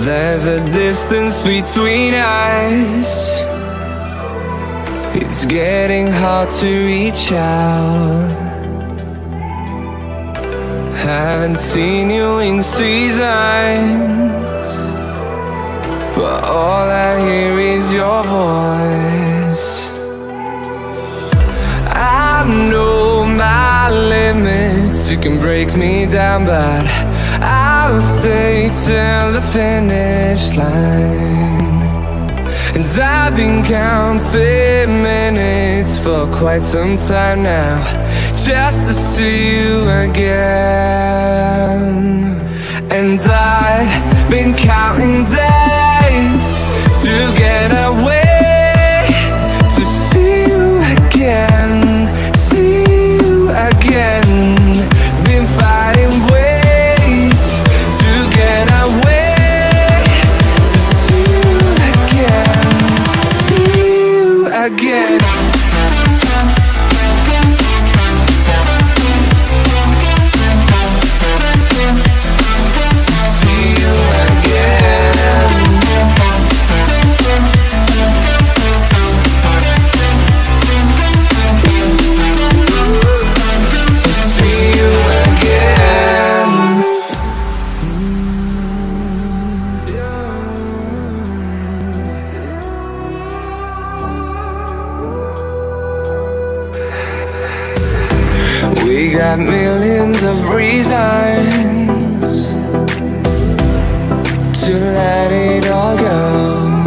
There's a distance between us. It's getting hard to reach out. Haven't seen you in seasons, but all I hear is your voice. I know my limits, you can break me down, but I'll stay till the finish line. And I've been counting minutes for quite some time now, just to see you again. And I've been counting days to get away, to see you again, see you again. Been finding ways to get away, to see you again, see you again. We got millions of reasons to let it all go.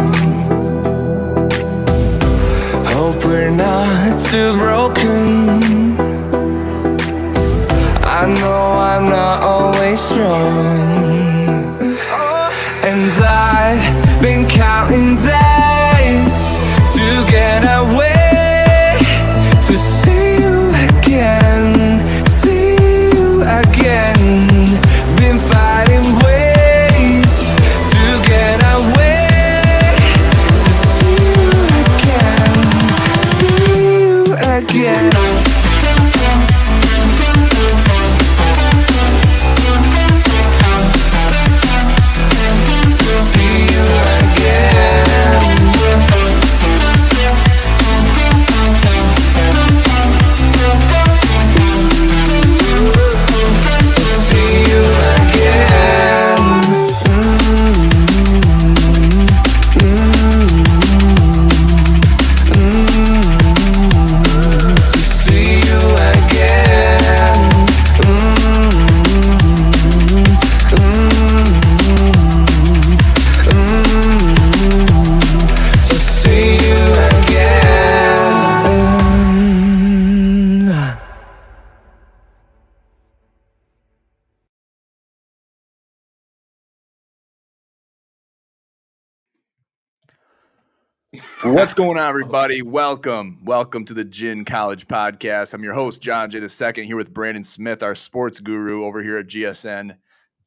Hope we're not too broken. I know I'm not always strong, and I've been counting days to get away, to see you again, see you again. Been finding ways to get away, to see you again, see you again. What's going on, everybody? Welcome to the Gin College Podcast. I'm your host, John J. II, here with Branden Smith, our sports guru over here at GSN.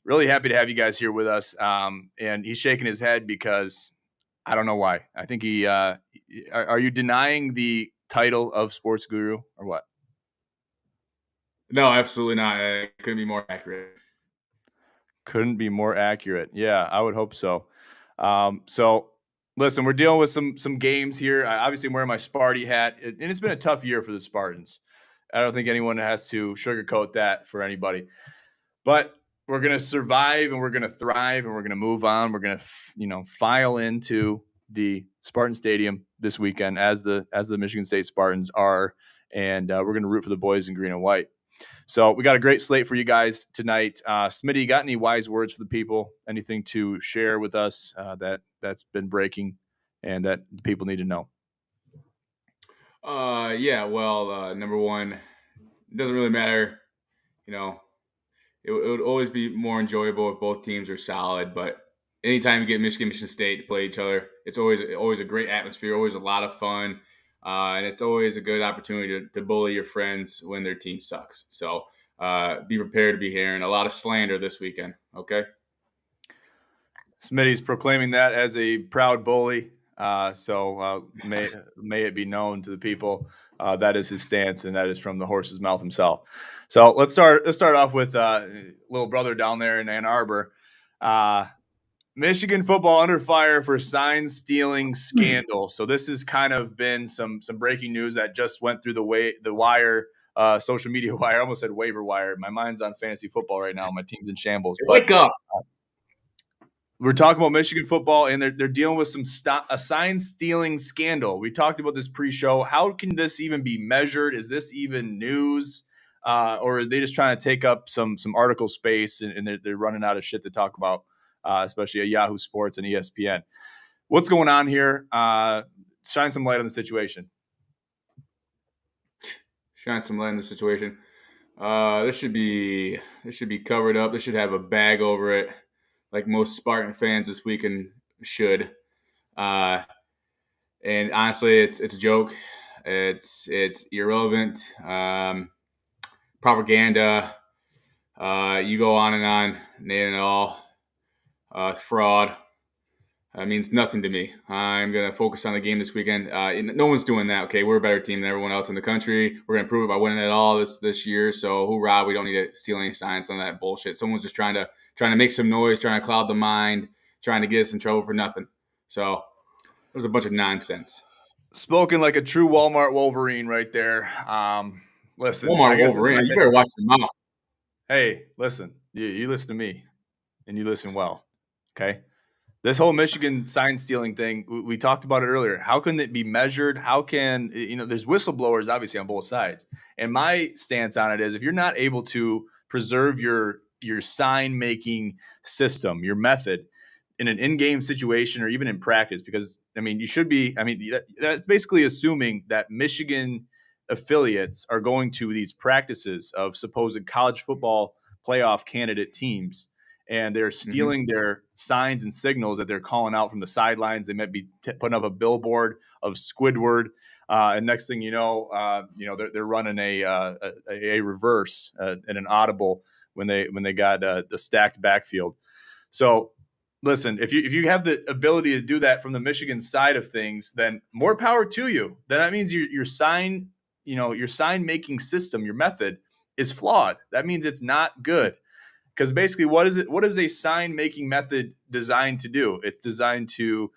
Really happy to have you guys here with us. And he's shaking his head because I don't know why. I think he are you denying the title of sports guru or what? No, absolutely not. It couldn't be more accurate. Couldn't be more accurate. Yeah, I would hope so. So listen, we're dealing with some games here. Obviously, I'm wearing my Sparty hat, and it's been a tough year for the Spartans. I don't think anyone has to sugarcoat that for anybody. But we're going to survive, and we're going to thrive, and we're going to move on. We're going to, file into the Spartan Stadium this weekend as the Michigan State Spartans are, and we're going to root for the boys in green and white. So we got a great slate for you guys tonight. Smitty, you got any wise words for the people? Anything to share with us that's been breaking and that the people need to know? Number one, it doesn't really matter. It would always be more enjoyable if both teams are solid. But anytime you get Michigan State to play each other, it's always a great atmosphere, always a lot of fun. And it's always a good opportunity to bully your friends when their team sucks. So be prepared to be hearing a lot of slander this weekend, okay? Smitty's proclaiming that as a proud bully. So may it be known to the people that is his stance, and that is from the horse's mouth himself. So let's start off with little brother down there in Ann Arbor. Michigan football under fire for sign stealing scandal. So this has kind of been some breaking news that just went through the wire, social media wire. I almost said waiver wire. My mind's on fantasy football right now. My team's in shambles. Wake up. We're talking about Michigan football, and they're dealing with a sign stealing scandal. We talked about this pre-show. How can this even be measured? Is this even news, or are they just trying to take up some article space and they're running out of shit to talk about, especially at Yahoo Sports and ESPN? What's going on here? Shine some light on the situation. Shine some light on the situation. This should be covered up. This should have a bag over it, like most Spartan fans this weekend should. And honestly, it's a joke. It's irrelevant. Propaganda. You go on and on, name it all. Fraud. Means nothing to me. I'm going to focus on the game this weekend. No one's doing that. Okay, we're a better team than everyone else in the country. We're going to prove it by winning it all this year. So hoorah, we don't need to steal any signs on that bullshit. Someone's just trying to make some noise, trying to cloud the mind, trying to get us in trouble for nothing. So it was a bunch of nonsense. Spoken like a true Walmart Wolverine right there. Listen, Walmart Wolverine, you better watch your mouth. Hey, listen, you listen to me, and you listen well, okay? This whole Michigan sign stealing thing, we talked about it earlier. How can it be measured? How can, there's whistleblowers obviously on both sides. And my stance on it is if you're not able to preserve your sign making system, your method in an in-game situation or even in practice, because you should be, that's basically assuming that Michigan affiliates are going to these practices of supposed college football playoff candidate teams, and they're stealing their signs and signals that they're calling out from the sidelines. They might be putting up a billboard of Squidward, and next thing you know, they're running a reverse and an audible when they got the stacked backfield. So listen, if you have the ability to do that from the Michigan side of things, then more power to you. Then that means your sign making system, your method is flawed. That means it's not good. Because basically, what is a sign making method designed to do? It's designed to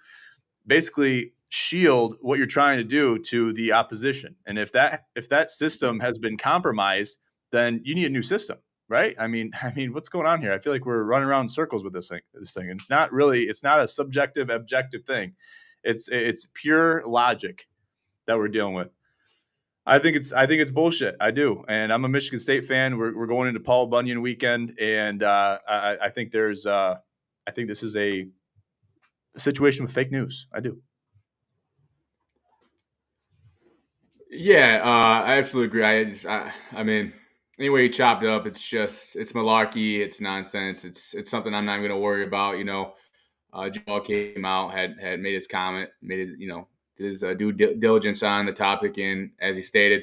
basically shield what you're trying to do to the opposition. And if that system has been compromised, then you need a new system, right? I mean, what's going on here? I feel like we're running around in circles with this thing. And it's not a subjective, objective thing. It's pure logic that we're dealing with. I think it's bullshit. I do, and I'm a Michigan State fan. We're going into Paul Bunyan weekend, and I think this is a situation with fake news. I do. Yeah, I absolutely agree. I mean, any way you chop it up, it's malarkey. It's nonsense. It's something I'm not going to worry about. Joe came out, had made his comment, made it, his due diligence on the topic, and as he stated,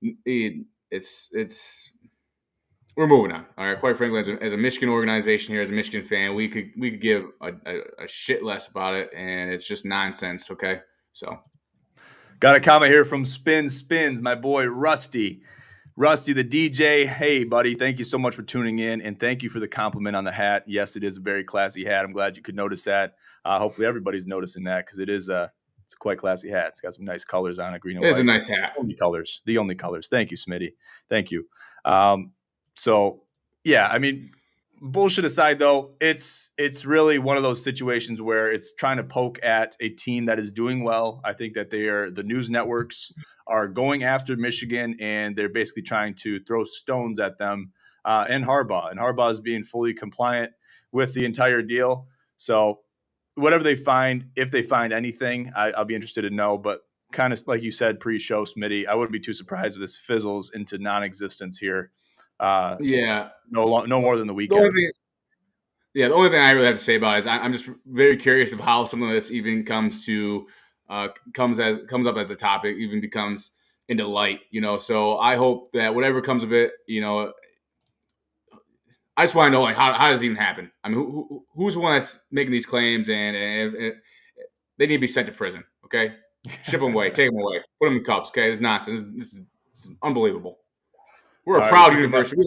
we're moving on. All right, quite frankly, as a Michigan organization here, as a Michigan fan, we could give a shit less about it, and it's just nonsense. Okay, so got a comment here from Spins, my boy Rusty the DJ. Hey buddy, thank you so much for tuning in, and thank you for the compliment on the hat. Yes, it is a very classy hat. I'm glad you could notice that. Hopefully everybody's noticing that, because it's a quite classy hat. It's got some nice colors on it, green and white. It's a nice hat. The only colors. Thank you, Smitty. Thank you. So yeah, bullshit aside though, it's really one of those situations where it's trying to poke at a team that is doing well. I think that the news networks are going after Michigan, and they're basically trying to throw stones at them and Harbaugh. And Harbaugh is being fully compliant with the entire deal. So whatever they find, if they find anything, I'll be interested to know. But kind of like you said pre-show, Smitty, I wouldn't be too surprised if this fizzles into non-existence here. Yeah. No more than the weekend. The only thing I really have to say about it is I'm just very curious of how some of this even comes up as a topic, even becomes into light, So I hope that whatever comes of it, I just want to know, like, how does it even happen? I mean, who's the one that's making these claims, and they need to be sent to prison, okay? Ship them away, take them away, put them in cuffs, okay? It's nonsense. This is unbelievable. We're a proud university.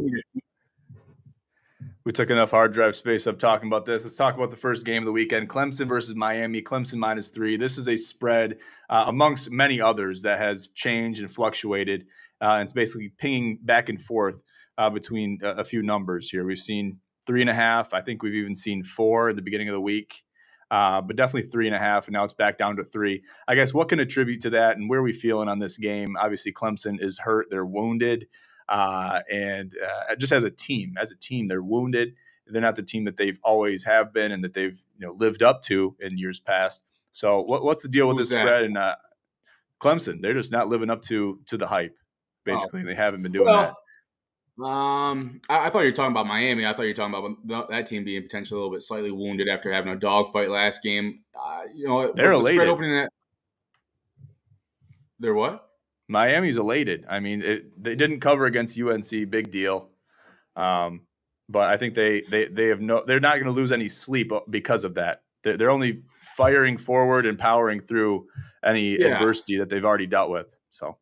We took enough hard drive space up talking about this. Let's talk about the first game of the weekend, Clemson versus Miami. Clemson -3. This is a spread amongst many others that has changed and fluctuated. It's basically pinging back and forth between a few numbers here. We've seen 3.5. I think we've even seen 4 at the beginning of the week, but definitely 3.5, and now it's back down to 3. I guess what can attribute to that, and where are we feeling on this game? Obviously, Clemson is hurt. They're wounded. And just as a team, they're wounded. They're not the team that they've always have been and that they've lived up to in years past. So what's the deal with Who's this that? spread? And Clemson, they're just not living up to the hype. Basically, they haven't been doing that. I thought you were talking about Miami. I thought you were talking about that team being potentially a little bit slightly wounded after having a dogfight last game. They're elated. The spread opening they're what? Miami's elated. I mean, they didn't cover against UNC, big deal. But I think they're not going to lose any sleep because of that. They're only firing forward and powering through any adversity that they've already dealt with. So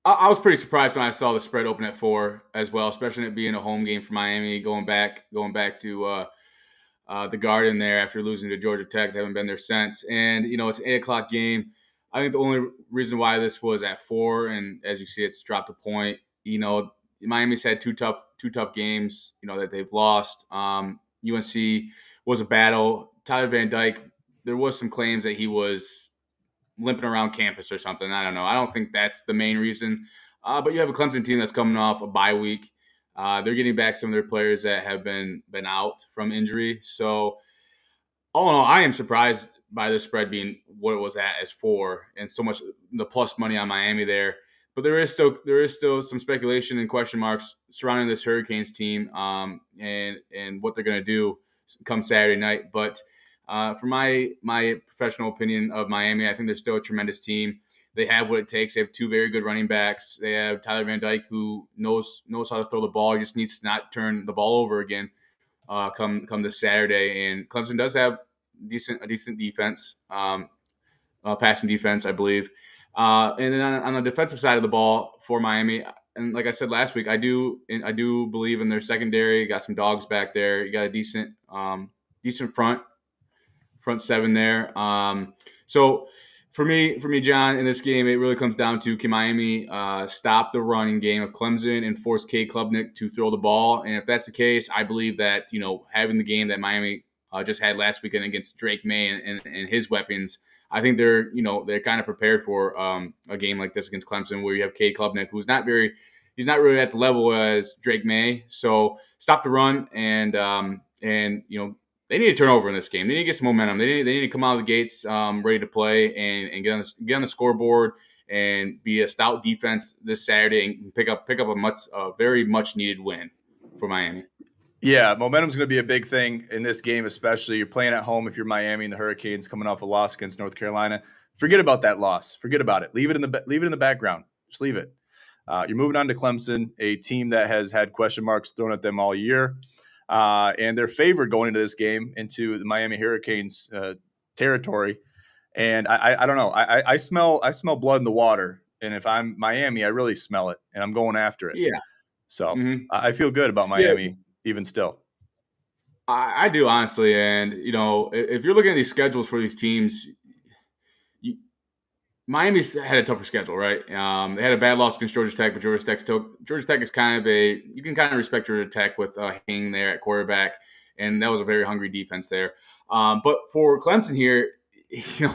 I was pretty surprised when I saw the spread open at 4 as well, especially it being a home game for Miami, going back to the Garden there after losing to Georgia Tech. They haven't been there since. And, it's an 8:00 game. I think the only reason why this was at 4, and as you see, it's dropped a point. Miami's had two tough games, that they've lost. UNC was a battle. Tyler Van Dyke, there was some claims that he was limping around campus or something. I don't know. I don't think that's the main reason. But you have a Clemson team that's coming off a bye week. They're getting back some of their players that have been out from injury. So all in all, I am surprised by the spread being what it was at as 4 and so much the plus money on Miami there. But there is still some speculation and question marks surrounding this Hurricanes team and what they're going to do come Saturday night. But for my professional opinion of Miami, I think they're still a tremendous team. They have what it takes. They have 2 very good running backs. They have Tyler Van Dyke, who knows how to throw the ball. He just needs to not turn the ball over again come this Saturday. And Clemson does have a decent defense, passing defense, I believe. And then on the defensive side of the ball for Miami, and like I said last week, I do believe in their secondary. You got some dogs back there. You got a decent front 7 there. So for me, John, in this game, it really comes down to, can Miami stop the running game of Clemson and force Cade Klubnik to throw the ball? And if that's the case, I believe that having the game that Miami just had last weekend against Drake May and his weapons, I think they're kind of prepared for a game like this against Clemson, where you have Cade Klubnik, who's not really at the level as Drake May. So stop the run and they need to turn over in this game. They need to get some momentum. They need to come out of the gates ready to play and get on the scoreboard and be a stout defense this Saturday and pick up a very much needed win for Miami. Yeah, momentum's going to be a big thing in this game, especially. You're playing at home if you're Miami and the Hurricanes coming off a loss against North Carolina. Forget about that loss. Forget about it. Leave it in the background. Just leave it. You're moving on to Clemson, a team that has had question marks thrown at them all year. And they're favored going into this game into the Miami Hurricanes territory. And I don't know. I smell blood in the water. And if I'm Miami, I really smell it, and I'm going after it. Yeah. So I feel good about Miami even still. I do, honestly. And, if you're looking at these schedules for these teams, Miami's had a tougher schedule, right? They had a bad loss against Georgia Tech, but Georgia Tech is kind of you can kind of respect Georgia Tech with Hing there at quarterback, and that was a very hungry defense there. But for Clemson here,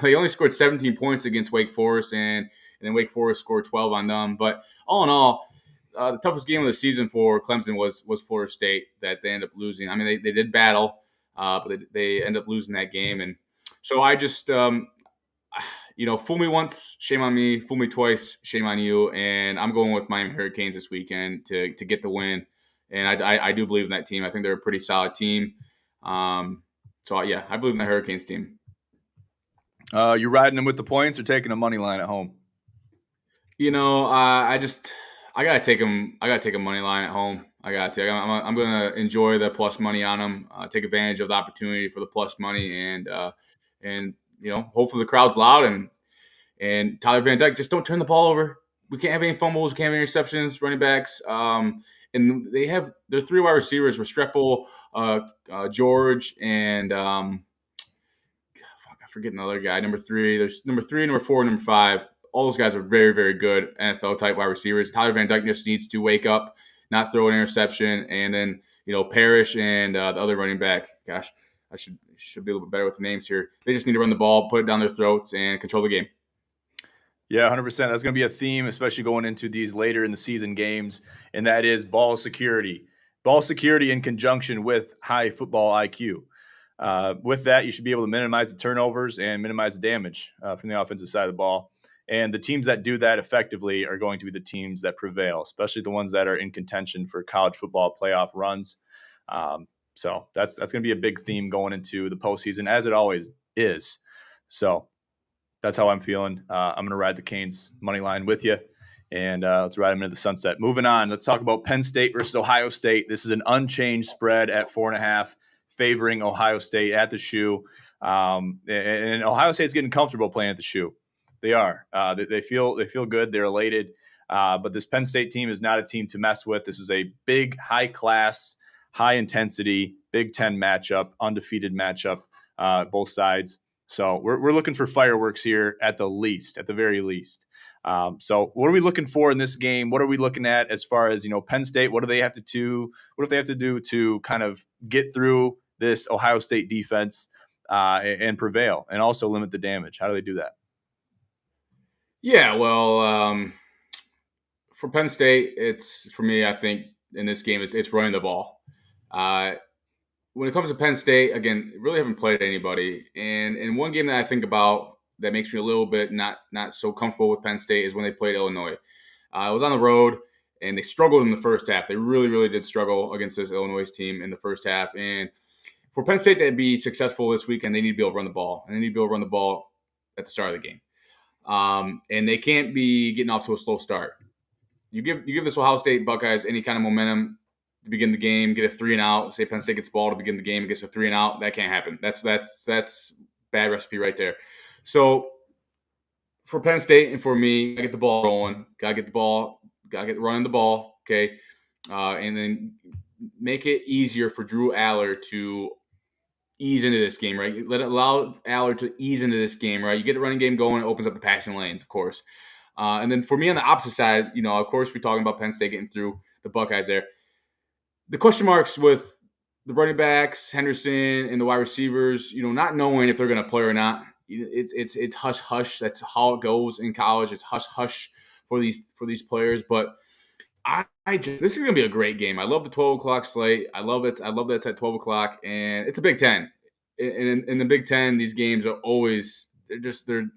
they only scored 17 points against Wake Forest, and then Wake Forest scored 12 on them. But all in all, the toughest game of the season for Clemson was Florida State, that they ended up losing. I mean, they did battle, but they ended up losing that game. And so I just, fool me once, shame on me. Fool me twice, shame on you. And I'm going with Miami Hurricanes this weekend to get the win. And I do believe in that team. I think they're a pretty solid team. So, yeah, I believe in the Hurricanes team. You riding them with the points or taking a money line at home? I gotta take them. I gotta take a money line at home. I'm gonna enjoy the plus money on them. Take advantage of the opportunity for the plus money, and hopefully the crowd's loud and Tyler Van Dyke, just don't turn the ball over. We can't have any fumbles. We can't have any interceptions. Running backs. and they have their 3 wide receivers Restrepo, George, and I forget another guy. Number 3. There's number 3, number 4, number 5. All those guys are very, very good NFL type wide receivers. Tyler Van Dyke just needs to wake up, not throw an interception, and then Parrish and the other running back. Gosh, I should be a little bit better with the names here. They just need to run the ball, put it down their throats, and control the game. Yeah, 100%. That's going to be a theme, especially going into these later in the season games, and that is ball security. Ball security in conjunction with high football IQ. With that, you should be able to minimize the turnovers and minimize the damage from the offensive side of the ball. And the teams that do that effectively are going to be the teams that prevail, especially the ones that are in contention for college football playoff runs. So that's going to be a big theme going into the postseason, as it always is. So that's how I'm feeling. I'm going to ride the Canes money line with you, and let's ride them into the sunset. Moving on, let's talk about Penn State versus Ohio State. This is an unchanged spread at 4.5, favoring Ohio State at the Shoe. And Ohio State's getting comfortable playing at the Shoe. They are. They feel good. They're elated. But this Penn State team is not a team to mess with. This is a big, high-class, high-intensity Big Ten matchup, undefeated matchup, both sides. So we're looking for fireworks here at the very least. So what are we looking for in this game? What are we looking at as far as, Penn State? What do they have to do? What if they have to do to kind of get through this Ohio State defense and prevail and also limit the damage? How do they do that? Yeah, well, for Penn State, for me, I think in this game, it's running the ball. When it comes to Penn State, again, really haven't played anybody. And one game that I think about that makes me a little bit not so comfortable with Penn State is when they played Illinois. I was on the road, and they struggled in the first half. They really, really did struggle against this Illinois team in the first half. And for Penn State to be successful this weekend, they need to be able to run the ball. And they need to be able to run the ball at the start of the game. And they can't be getting off to a slow start. You give this Ohio State Buckeyes any kind of momentum to begin the game, get a 3-and-out. Say Penn State gets the ball to begin the game and gets a 3-and-out. That can't happen. That's bad recipe right there. So for Penn State and for me, gotta get the ball rolling. Gotta get running the ball. Okay, and then make it easier for Drew Aller to ease into this game, right? Allow Aller to ease into this game, right? You get the running game going, it opens up the passing lanes, of course. And then for me on the opposite side, of course, we're talking about Penn State getting through the Buckeyes there. The question marks with the running backs, Henderson, and the wide receivers, not knowing if they're going to play or not. It's hush hush. That's how it goes in college. It's hush hush for these players. But this is going to be a great game. I love the 12 o'clock slate. I love it. I love that it's at 12 o'clock, and it's a Big Ten. In the Big Ten, these games are always they're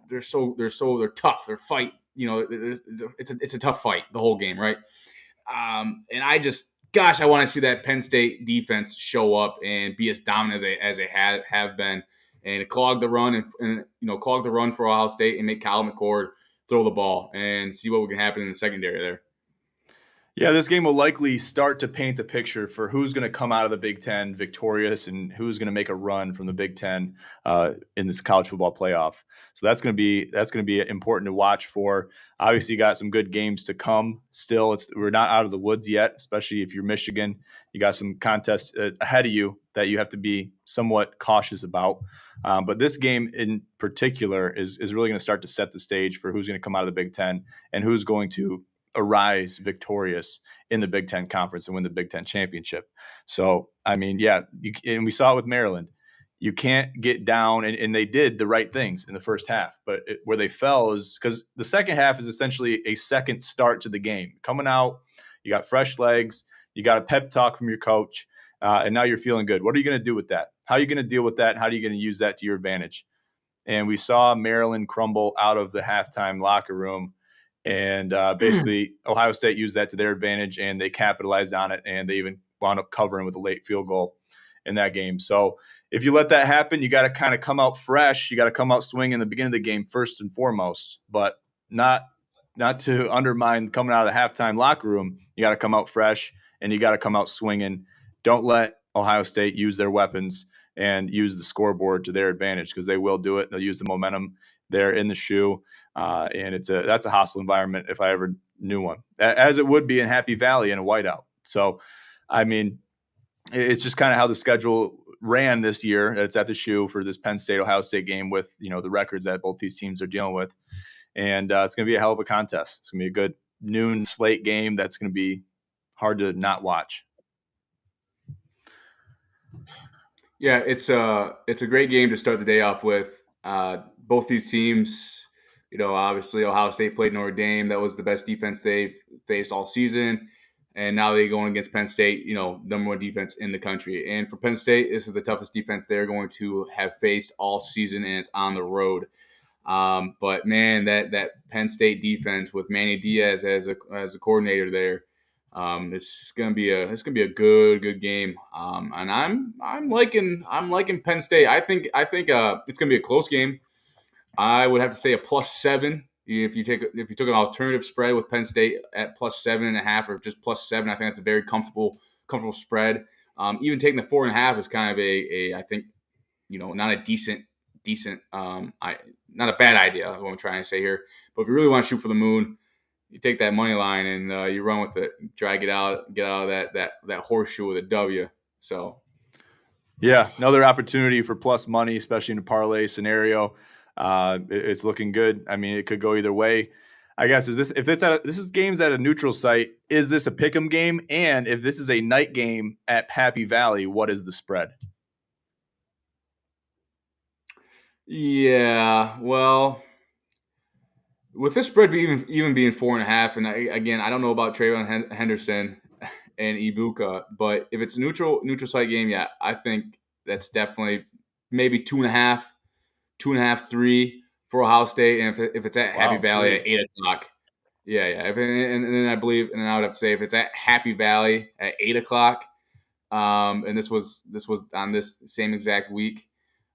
tough. They're fight. It's a tough fight the whole game, right? And I want to see that Penn State defense show up and be as dominant as they have been, and clog the run clog the run for Ohio State and make Kyle McCord throw the ball and see what can happen in the secondary there. Yeah, this game will likely start to paint the picture for who's going to come out of the Big Ten victorious and who's going to make a run from the Big Ten in this college football playoff. So that's going to be important to watch for. Obviously, you got some good games to come. Still, we're not out of the woods yet, especially if you're Michigan. You got some contests ahead of you that you have to be somewhat cautious about. But this game in particular is really going to start to set the stage for who's going to come out of the Big Ten and who's going to arise victorious in the Big Ten Conference and win the Big Ten championship. So, I mean, yeah, and we saw it with Maryland. You can't get down, and they did the right things in the first half, but where they fell is because the second half is essentially a second start to the game. Coming out, you got fresh legs, you got a pep talk from your coach, and now you're feeling good. What are you going to do with that? How are you going to deal with that, and how are you going to use that to your advantage? And we saw Maryland crumble out of the halftime locker room. And basically, Ohio State used that to their advantage, and they capitalized on it, and they even wound up covering with a late field goal in that game. So if you let that happen, you got to kind of come out fresh. You got to come out swinging in the beginning of the game first and foremost, but not to undermine coming out of the halftime locker room. You got to come out fresh, and you got to come out swinging. Don't let Ohio State use their weapons and use the scoreboard to their advantage, because they will do it. They'll use the momentum there in the shoe, and that's a hostile environment if I ever knew one, as it would be in Happy Valley in a whiteout. So, I mean, it's just kind of how the schedule ran this year. It's at the shoe for this Penn State Ohio State game with, the records that both these teams are dealing with. And it's going to be a hell of a contest. It's going to be a good noon slate game that's going to be hard to not watch. Yeah, it's a great game to start the day off with. Both these teams, obviously Ohio State played Notre Dame. That was the best defense they've faced all season. And now they're going against Penn State, number one defense in the country. And for Penn State, this is the toughest defense they're going to have faced all season, and it's on the road. But man, that Penn State defense with Manny Diaz as a coordinator there, it's gonna be a good game. And I'm liking Penn State. I think it's gonna be a close game. I would have to say a +7. If you took an alternative spread with Penn State at +7.5 or just +7, I think that's a very comfortable spread. Even taking the 4.5 is kind of I think, not a decent, not a bad idea. What I'm trying to say here, but if you really want to shoot for the moon, you take that money line and you run with it. Try to get out of that horseshoe with a W. So, yeah, another opportunity for plus money, especially in a parlay scenario. It's looking good. I mean, it could go either way. I guess this is games at a neutral site. Is this a pick'em game? And if this is a night game at Happy Valley, what is the spread? Yeah, well, with this spread even being 4.5, and I don't know about Trayvon Henderson and Ibuka, but if it's a neutral site game, yeah, I think that's definitely maybe 2.5, 3 for Ohio State, and if it's at Happy Valley at 8 o'clock, yeah. And then I believe, and I would have to say if it's at Happy Valley at 8 o'clock, and this was on this same exact week,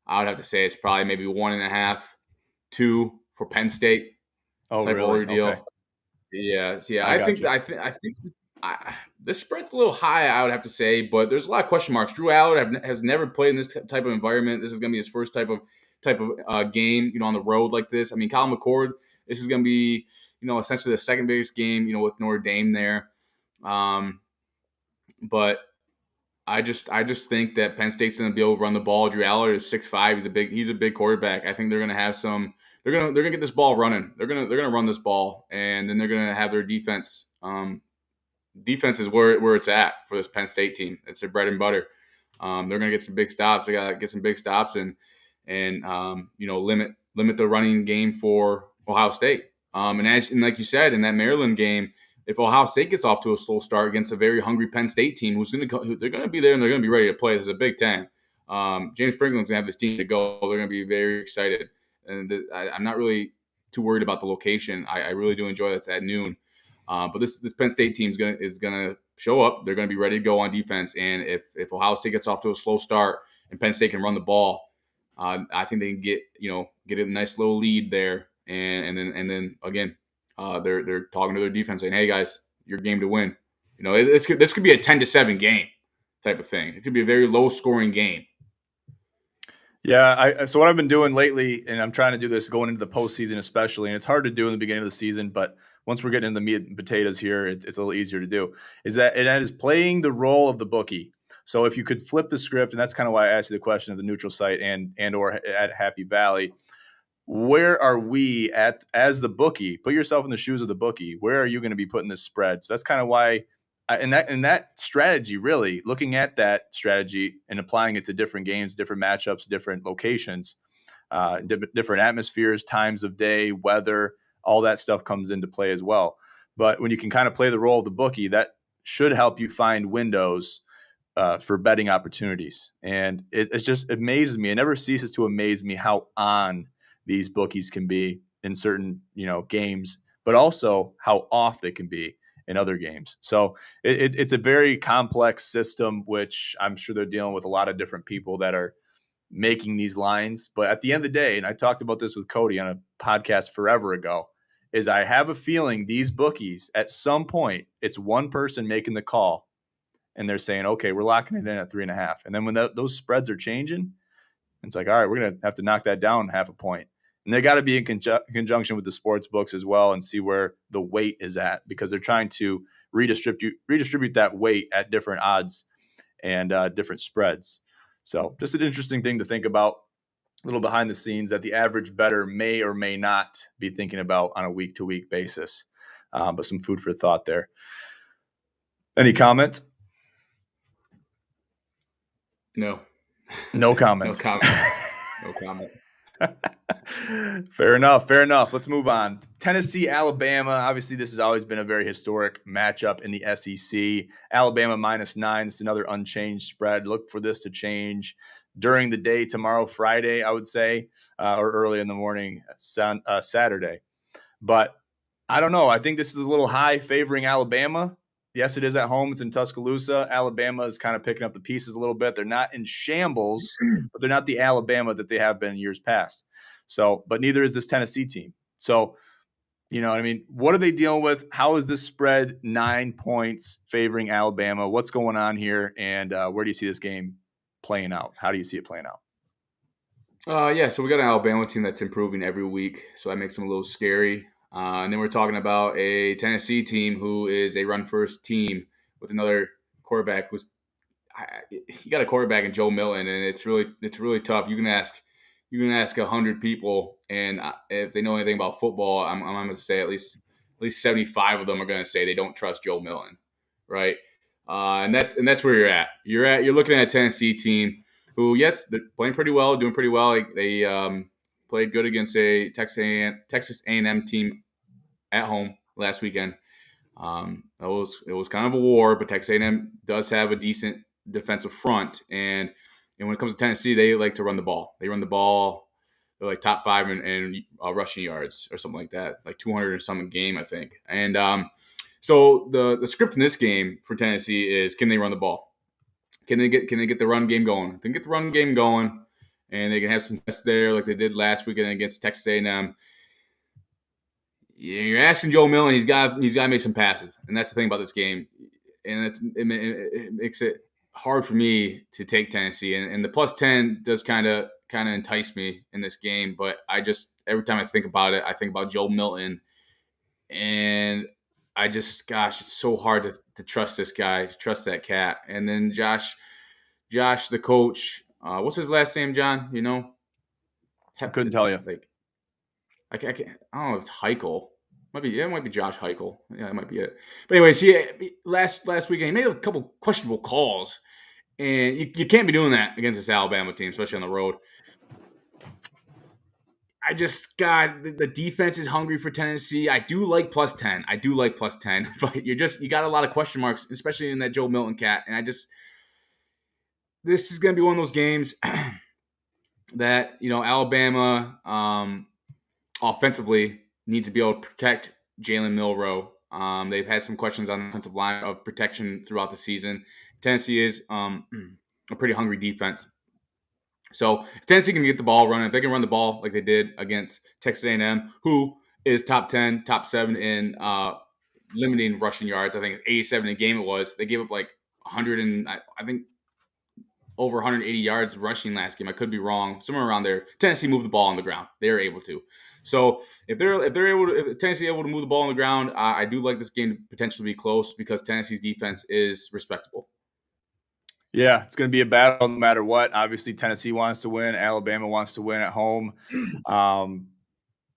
I would have to say it's probably maybe 1.5, 2 for Penn State. Oh, type really? order deal. Okay. Yeah. I think this spread's a little high, I would have to say, but there's a lot of question marks. Drew Allard has never played in this type of environment. This is going to be his first type of game, on the road like this. I mean, Colin McCord, this is going to be, essentially the second biggest game, with Notre Dame there. But I just think that Penn State's going to be able to run the ball. Drew Allard is 6'5". He's a big quarterback. I think they're going to have some. They're gonna get this ball running. They're gonna run this ball, and then they're gonna have their defense. Defense is where it's at for this Penn State team. It's their bread and butter. They're gonna get some big stops. They gotta get some big stops and limit the running game for Ohio State. And like you said, in that Maryland game, if Ohio State gets off to a slow start against a very hungry Penn State team, they're gonna be there and they're gonna be ready to play. This is a Big Ten. James Franklin's gonna have this team to go. They're gonna be very excited. And I'm not really too worried about the location. I really do enjoy that it's at noon. But this Penn State team is gonna show up. They're gonna be ready to go on defense. And if Ohio State gets off to a slow start and Penn State can run the ball, I think they can get a nice little lead there. And then again, they're talking to their defense saying, "Hey guys, your game to win." This could be a 10-7 game type of thing. It could be a very low scoring game. Yeah, so what I've been doing lately, and I'm trying to do this going into the postseason especially, and it's hard to do in the beginning of the season, but once we're getting into the meat and potatoes here, it's a little easier to do, is that it is playing the role of the bookie. So if you could flip the script, and that's kind of why I asked you the question of the neutral site and or at Happy Valley, where are we at as the bookie? Put yourself in the shoes of the bookie. Where are you going to be putting this spread? So that's kind of why and that strategy, really looking at that strategy and applying it to different games, different matchups, different locations, different atmospheres, times of day, weather, all that stuff comes into play as well. But when you can kind of play the role of the bookie, that should help you find windows for betting opportunities. And it just amazes me. It never ceases to amaze me how on these bookies can be in certain, games, but also how off they can be in other games. So it's a very complex system, which I'm sure they're dealing with a lot of different people that are making these lines. But at the end of the day, and I talked about this with Cody on a podcast forever ago, is I have a feeling these bookies, at some point, it's one person making the call and they're saying, okay, we're locking it in at 3.5. And then when those spreads are changing, it's like, all right, we're going to have to knock that down half a point. And they got to be in conjunction with the sports books as well and see where the weight is at, because they're trying to redistribute that weight at different odds and different spreads. So just an interesting thing to think about, a little behind the scenes that the average bettor may or may not be thinking about on a week-to-week basis. But some food for thought there. Any comment? No. No comment. No comment. No comment. Fair enough. Let's move on. Tennessee, Alabama. Obviously, this has always been a very historic matchup in the SEC. Alabama -9. It's another unchanged spread. Look for this to change during the day tomorrow, Friday, I would say, or early in the morning, Saturday. But I don't know. I think this is a little high favoring Alabama. Yes, it is at home. It's in Tuscaloosa. Alabama is kind of picking up the pieces a little bit. They're not in shambles, but they're not the Alabama that they have been in years past. So, but neither is this Tennessee team. So, you know what I mean? What are they dealing with? How is this spread 9 points favoring Alabama? What's going on here? And where do you see this game playing out? How do you see it playing out? Yeah, so we got an Alabama team that's improving every week, so that makes them a little scary. And then we're talking about a Tennessee team who is a run-first team with another quarterback who's you got a quarterback in Joe Milton, and it's really tough. You can ask 100 people, and if they know anything about football, I'm going to say at least 75 of them are going to say they don't trust Joe Milton, right? And that's where you're at. You're looking at a Tennessee team who, yes, they're playing pretty well, doing pretty well. They played good against a Texas A&M team at home last weekend. It was kind of a war, but Texas A&M does have a decent defensive front, and when it comes to Tennessee, they like to run the ball. They run the ball. They're like top 5 in rushing yards or something like that, like 200 or something game, I think. And so the script in this game for Tennessee is, can they run the ball? Can they get the run game going? If they can get the run game going, and they can have some tests there like they did last weekend against Texas A&M. You're asking Joe Milton, he's got to make some passes, and that's the thing about this game, and it makes it hard for me to take Tennessee, and the +10 does kind of entice me in this game, but every time I think about it, I think about Joe Milton, and gosh, it's so hard to trust this guy, to trust that cat. And then Josh, the coach, what's his last name, John? You know, I couldn't tell you. Like, I can't, I don't know if it's Heichel. It might be Josh Heichel. Yeah, that might be it. But anyways, last weekend he made a couple questionable calls, and you can't be doing that against this Alabama team, especially on the road. The defense is hungry for Tennessee. I do like +10. But you got a lot of question marks, especially in that Joe Milton cat. And this is going to be one of those games that, Alabama offensively needs to be able to protect Jalen Milroe. They've had some questions on the offensive line of protection throughout the season. Tennessee is a pretty hungry defense. So if Tennessee can get the ball running, if they can run the ball like they did against Texas A&M, who is top 10, top 7 in limiting rushing yards. I think it's 87 a game it was. They gave up like 100 and I think over 180 yards rushing last game. I could be wrong, somewhere around there. Tennessee moved the ball on the ground. They were able to. So if Tennessee able to move the ball on the ground, I do like this game to potentially be close because Tennessee's defense is respectable. Yeah, it's going to be a battle no matter what. Obviously, Tennessee wants to win. Alabama wants to win at home. I'm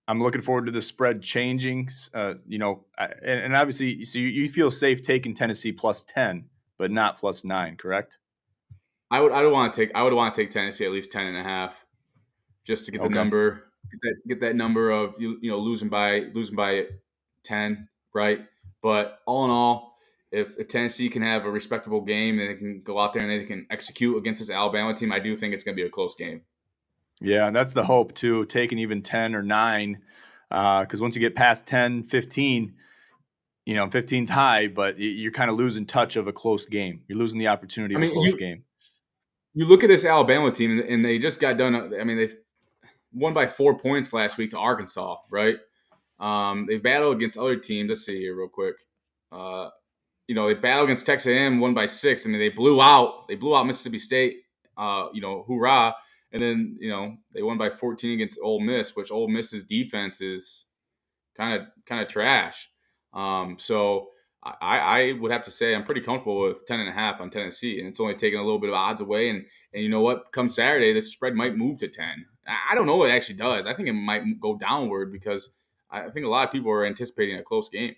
looking forward to the spread changing. And obviously, so you feel safe taking Tennessee +10, but not +9, correct? I would want to take Tennessee at least 10.5, just to get the number, get that number of losing by 10, right? But all in all, if Tennessee can have a respectable game and they can go out there and they can execute against this Alabama team, I do think it's going to be a close game. Yeah, that's the hope too, taking even 10 or 9, because once you get past 10, 15, 15's high, but you're kind of losing touch of a close game. You're losing the opportunity of a close game. You look at this Alabama team, and they just got done. I mean, they won by 4 points last week to Arkansas, right? They battled against other teams. Let's see here real quick. They battled against Texas A&M, won by 6. I mean, they blew out Mississippi State. Hoorah! And then, they won by 14 against Ole Miss, which Ole Miss's defense is kind of trash. So I would have to say I'm pretty comfortable with 10.5 on Tennessee, and it's only taking a little bit of odds away. And you know what? Come Saturday, this spread might move to 10. I don't know what it actually does. I think it might go downward because I think a lot of people are anticipating a close game.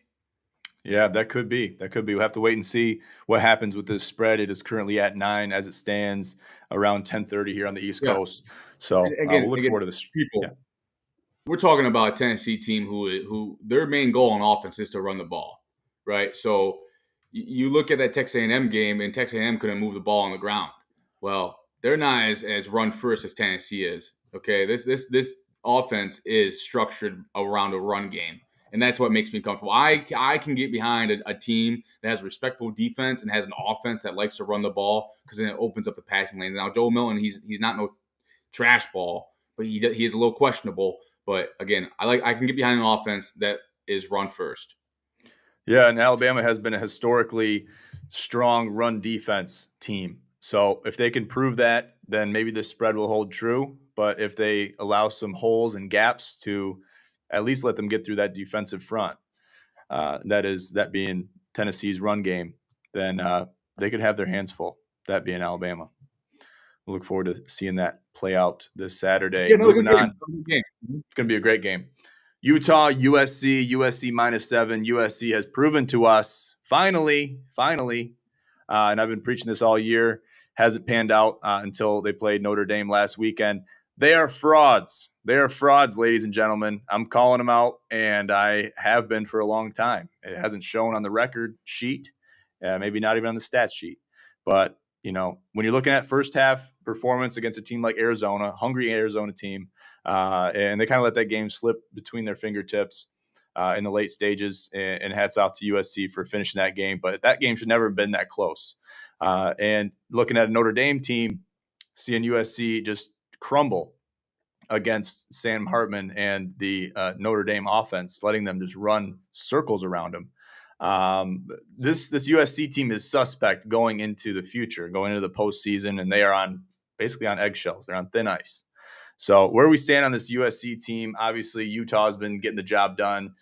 Yeah, that could be. That could be. We'll have to wait and see what happens with this spread. It is currently at 9 as it stands, around 10:30 here on the East Yeah. Coast. So Again, we'll look forward to this. people. Yeah. We're talking about a Tennessee team who their main goal on offense is to run the ball, right? So you look at that Texas A&M game, and Texas A&M couldn't move the ball on the ground. Well, they're not as run first as Tennessee is. Okay, this offense is structured around a run game, and that's what makes me comfortable. I can get behind a team that has a respectable defense and has an offense that likes to run the ball because then it opens up the passing lanes. Now Joe Milton, he's not no trash ball, but he is a little questionable. But again, I can get behind an offense that is run first. Yeah, and Alabama has been a historically strong run defense team. So if they can prove that, then maybe the spread will hold true. But if they allow some holes and gaps to at least let them get through that defensive front, that being Tennessee's run game, then they could have their hands full. That being Alabama. We'll look forward to seeing that play out this Saturday. Yeah, Moving on, game. it's going to be a great game. Utah, USC, USC -7. USC has proven to us, finally, and I've been preaching this all year, hasn't panned out until they played Notre Dame last weekend. They are frauds. They are frauds, ladies and gentlemen. I'm calling them out, and I have been for a long time. It hasn't shown on the record sheet, maybe not even on the stats sheet. But, when you're looking at first half performance against a team like Arizona, hungry Arizona team, and they kind of let that game slip between their fingertips in the late stages. And hats off to USC for finishing that game. But that game should never have been that close. And looking at a Notre Dame team, seeing USC just crumble against Sam Hartman and the Notre Dame offense, letting them just run circles around them. This USC team is suspect going into the future, going into the postseason, and they are basically on eggshells. They're on thin ice. So where we stand on this USC team, obviously Utah has been getting the job done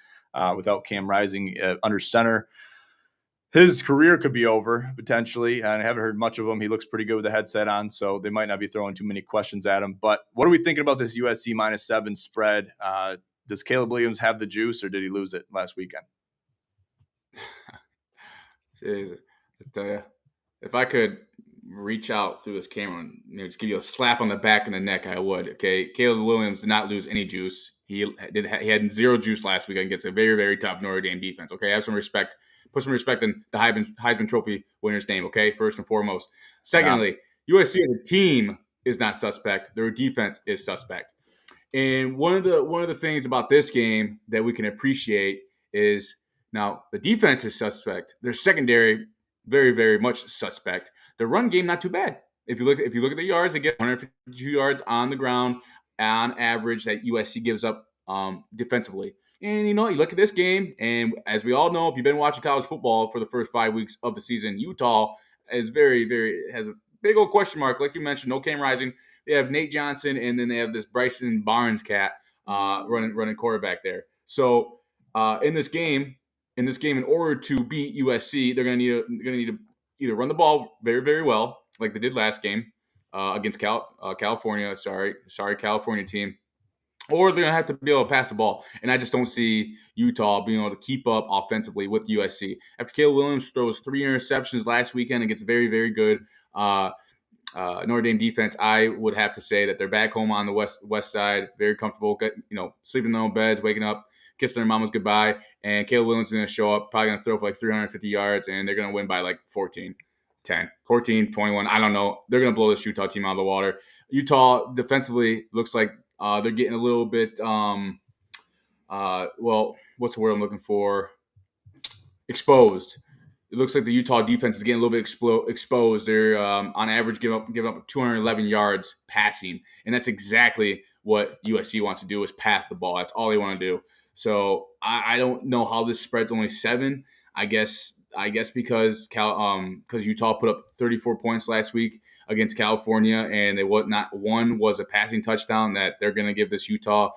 without Cam Rising under center. His career could be over potentially, and I haven't heard much of him. He looks pretty good with the headset on, so they might not be throwing too many questions at him. But what are we thinking about this USC -7 spread? Does Caleb Williams have the juice, or did he lose it last weekend? Jesus, I tell you, if I could reach out through this camera and just give you a slap on the back and the neck, I would. Okay, Caleb Williams did not lose any juice. He had zero juice last week against a very, very tough Notre Dame defense. Okay, have some respect. Put some respect in the Heisman Trophy winner's name. Okay, first and foremost. Secondly, USC as a team is not suspect. Their defense is suspect. And one of the things about this game that we can appreciate is now the defense is suspect. Their secondary very, very much suspect. The run game not too bad. If you look at the yards, they get 152 yards on the ground on average that USC gives up defensively. And you look at this game, and as we all know, if you've been watching college football for the first 5 weeks of the season, Utah is has a big old question mark, like you mentioned. No Cam Rising. They have Nate Johnson, and then they have this Bryson Barnes cat running quarterback there. So in this game, in order to beat USC, they're going to need to either run the ball very, very well, like they did last game against California. Sorry, California team. Or they're going to have to be able to pass the ball. And I just don't see Utah being able to keep up offensively with USC. After Caleb Williams throws 3 interceptions last weekend against a very, very good Notre Dame defense, I would have to say that they're back home on the west side, very comfortable, sleeping in their own beds, waking up, kissing their mamas goodbye. And Caleb Williams is going to show up, probably going to throw for like 350 yards, and they're going to win by like 14, 21. I don't know. They're going to blow this Utah team out of the water. Utah defensively looks like they're getting a little bit, what's the word I'm looking for? Exposed. It looks like the Utah defense is getting a little bit exposed. They're on average giving up 211 yards passing, and that's exactly what USC wants to do is pass the ball. That's all they want to do. So I don't know how this spread's only 7. I guess because Utah put up 34 points last week against California, and not one was a passing touchdown. That they're going to give this Utah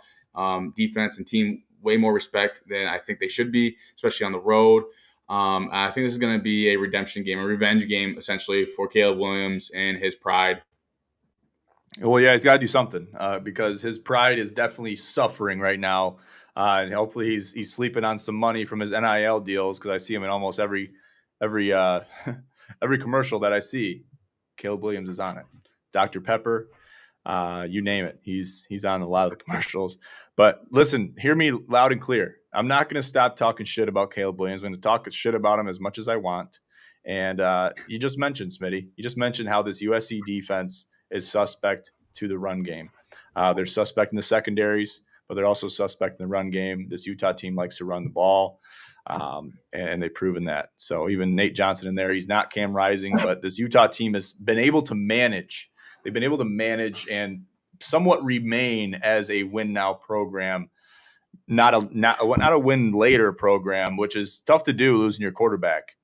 defense and team way more respect than I think they should be, especially on the road. I think this is going to be a redemption game, a revenge game, essentially, for Caleb Williams and his pride. Well, yeah, he's got to do something because his pride is definitely suffering right now. And hopefully he's sleeping on some money from his NIL deals, because I see him in almost every every commercial that I see. Caleb Williams is on it. Dr. Pepper, you name it. He's on a lot of the commercials. But listen, hear me loud and clear. I'm not going to stop talking shit about Caleb Williams. I'm going to talk shit about him as much as I want. And you just mentioned, Smitty, you just mentioned how this USC defense is suspect to the run game. They're suspect in the secondaries, but they're also suspect in the run game. This Utah team likes to run the ball, and they've proven that. So even Nate Johnson in there, he's not Cam Rising, but this Utah team has been able to manage. They've been able to manage and somewhat remain as a win now program, not a win later program, which is tough to do losing your quarterback.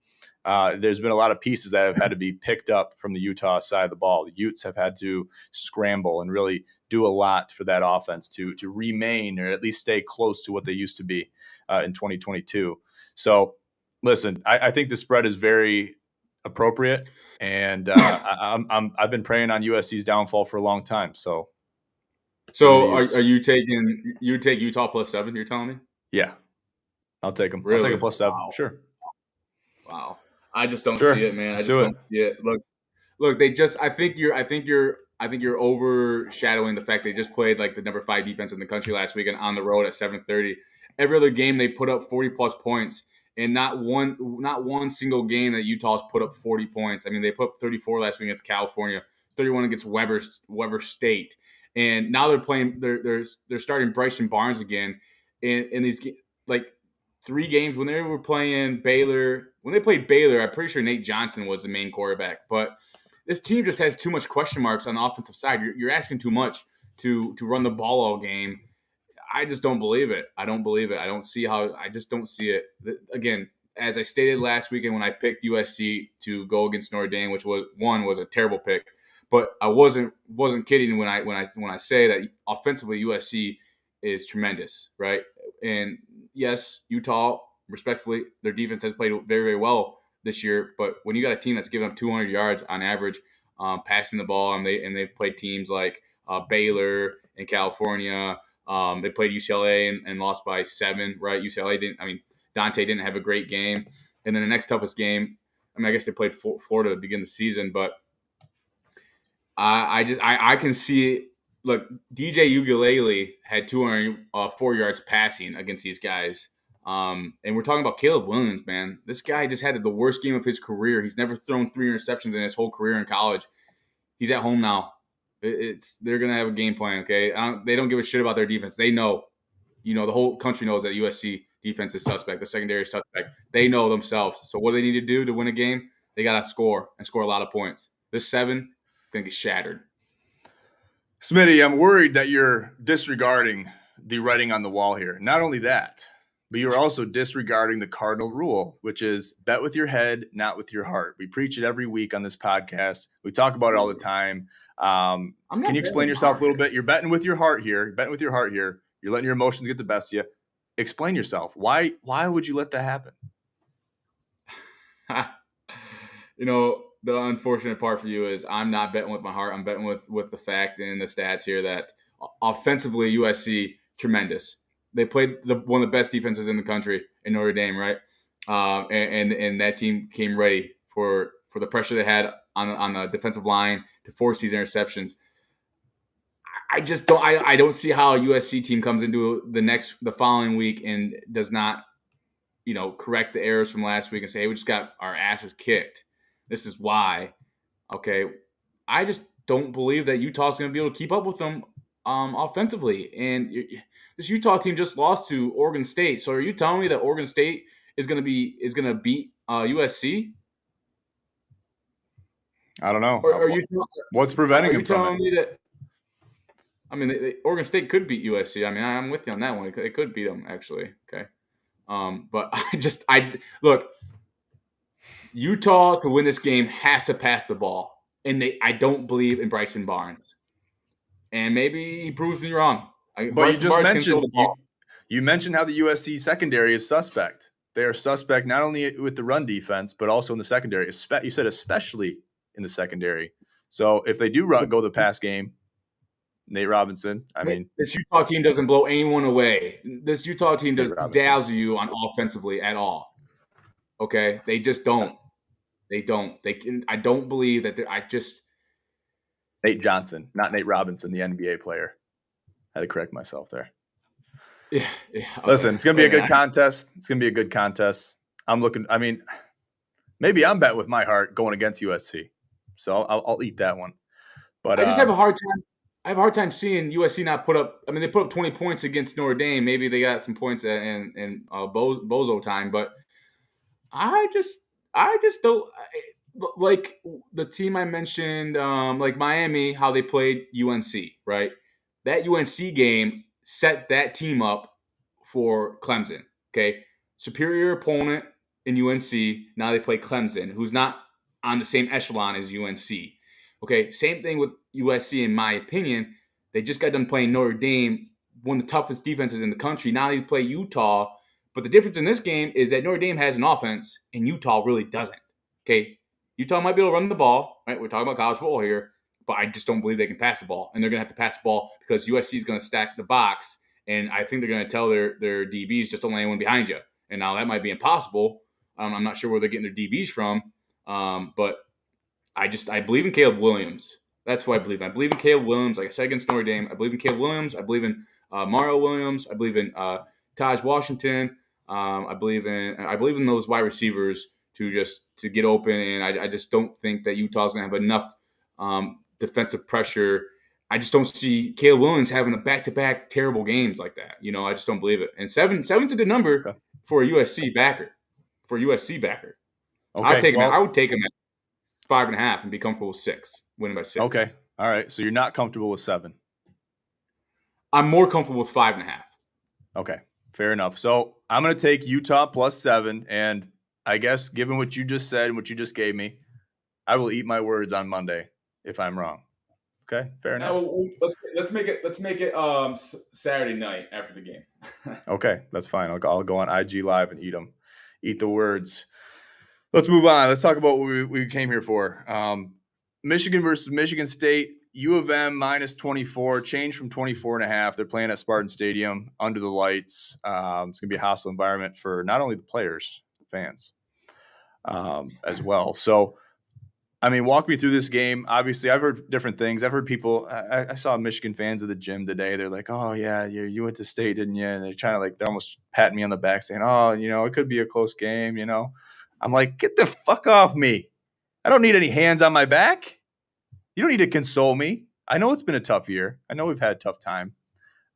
There's been a lot of pieces that have had to be picked up from the Utah side of the ball. The Utes have had to scramble and really do a lot for that offense to remain, or at least stay close to what they used to be in 2022. So, listen, I think the spread is very appropriate, and I've been praying on USC's downfall for a long time. So are you taking Utah +7? You're telling me? Yeah, I'll take them. Really? I'll take a +7. Wow. Sure. Wow. I just don't see it, man. I just don't see it. Look, I think you're overshadowing the fact they just played like the number 5 defense in the country last weekend on the road at 7:30. Every other game they put up 40+ points, and not one single game that Utah's put up 40 points. I mean, they put up 34 last week against California, 31 against Weber State, and now they're starting Bryson Barnes again in these like 3 games when they were playing Baylor. When they played Baylor, I'm pretty sure Nate Johnson was the main quarterback. But this team just has too much question marks on the offensive side. You're asking too much to run the ball all game. I just don't believe it. I don't believe it. I don't see how. I just don't see it. Again, as I stated last weekend when I picked USC to go against Notre Dame, which was a terrible pick, but I wasn't kidding when I say that offensively USC is tremendous, right? And yes, Utah, respectfully, their defense has played very, very well this year. But when you got a team that's given up 200 yards on average, passing the ball, and they played teams like Baylor and California, they played UCLA and lost by 7, right? UCLA didn't. I mean, Dante didn't have a great game. And then the next toughest game, I mean, I guess they played Florida to begin the season, but I can see it. Look, DJ Ugalele had 204 yards passing against these guys. And we're talking about Caleb Williams, man. This guy just had the worst game of his career. He's never thrown 3 interceptions in his whole career in college. He's at home now. They're going to have a game plan, okay? They don't give a shit about their defense. They know. The whole country knows that USC defense is suspect. The secondary is suspect. They know themselves. So what do they need to do to win a game? They got to score and score a lot of points. This 7 is going to get shattered. Smitty, I'm worried that you're disregarding the writing on the wall here. Not only that, but you're also disregarding the cardinal rule, which is bet with your head, not with your heart. We preach it every week on this podcast. We talk about it all the time. Can you explain yourself a little bit? You're betting with your heart here. You're betting with your heart here. You're letting your emotions get the best of you. Explain yourself. Why would you let that happen? The unfortunate part for you is I'm not betting with my heart. I'm betting with the fact and the stats here that offensively USC, tremendous. They played one of the best defenses in the country in Notre Dame, right? And that team came ready for the pressure they had on the defensive line to force these interceptions. I just don't. I don't see how a USC team comes into the following week and does not, correct the errors from last week and say, hey, we just got our asses kicked. This is why. Okay, I just don't believe that Utah's going to be able to keep up with them offensively. And this Utah team just lost to Oregon State. So are you telling me that Oregon State is going to beat USC? I don't know. Or what's preventing them from it? Me that? I mean, Oregon State could beat USC. I mean, I'm with you on that one. It could beat them actually. Okay, but I look. Utah to win this game has to pass the ball. and I don't believe in Bryson Barnes. And maybe he proves me wrong. But you Bryson just Barnes can throw the mentioned ball. you mentioned how the USC secondary is suspect. They are suspect not only with the run defense, but also in the secondary. You said especially in the secondary. So if they do go the pass game, Nate Robinson, I mean, This Utah team doesn't blow anyone away. This Utah team Nate doesn't Robinson. dazzle you on offensively at all. Okay, they just don't. They don't. They can. I don't believe that. Nate Johnson, not Nate Robinson, the NBA player. I had to correct myself there. Yeah. Okay. Listen, it's going to be a good contest. It's going to be a good contest. Maybe I'm bet with my heart going against USC. So I'll eat that one. But I just have a hard time. I have a hard time seeing USC not put up. I mean, they put up 20 points against Notre Dame. Maybe they got some points in Bozo time, but I just don't like the team I mentioned, like Miami, how they played UNC, right? That UNC game set that team up for Clemson. Okay, superior opponent in UNC. Now they play Clemson, who's not on the same echelon as UNC. Okay, same thing with USC, in my opinion. They just got done playing Notre Dame, one of the toughest defenses in the country. Now they play Utah. But the difference in this game is that Notre Dame has an offense and Utah really doesn't. Okay, Utah might be able to run the ball, right? We're talking about college football here, but I just don't believe they can pass the ball. And they're going to have to pass the ball because USC is going to stack the box. And I think they're going to tell their DBs, just don't let anyone behind you. And now that might be impossible. I'm not sure where they're getting their DBs from. But I believe in Caleb Williams. That's who I believe in. I believe in Caleb Williams. Like I said against Notre Dame, I believe in Caleb Williams. I believe in Mario Williams. I believe in Taj Washington. I believe in those wide receivers to get open, and I just don't think that Utah's gonna have enough defensive pressure. I just don't see Caleb Williams having a back-to-back terrible games like that. I just don't believe it. And seven's a good number for a USC backer. Okay, I would take him at 5.5 and be comfortable with 6, winning by 6. Okay, all right. So you're not comfortable with 7. I'm more comfortable with 5.5. Okay, fair enough. So I'm going to take Utah plus 7, and I guess given what you just said and what you just gave me, I will eat my words on Monday if I'm wrong. Okay, fair enough. Let's make it Saturday night after the game. Okay, that's fine. I'll go on IG Live and eat the words. Let's move on. Let's talk about what we came here for. Michigan versus Michigan State. U of M minus 24, change from 24.5. They're playing at Spartan Stadium under the lights. It's going to be a hostile environment for not only the players, the fans, as well. So, I mean, walk me through this game. Obviously, I've heard different things. I've heard people. I saw Michigan fans at the gym today. They're like, "Oh yeah, you went to state, didn't you?" And they're trying to they're almost patting me on the back, saying, "Oh, it could be a close game." I'm like, get the fuck off me. I don't need any hands on my back. You don't need to console me. I know it's been a tough year. I know we've had a tough time.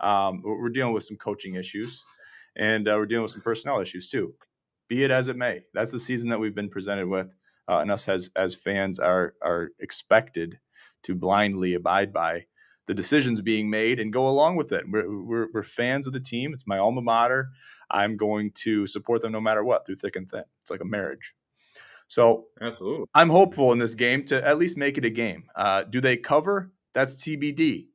We're dealing with some coaching issues, and we're dealing with some personnel issues too. Be it as it may. That's the season that we've been presented with, and us as fans are expected to blindly abide by the decisions being made and go along with it. We're fans of the team. It's my alma mater. I'm going to support them no matter what, through thick and thin. It's like a marriage. So Absolutely. I'm hopeful in this game to at least make it a game. Do they cover? That's TBD.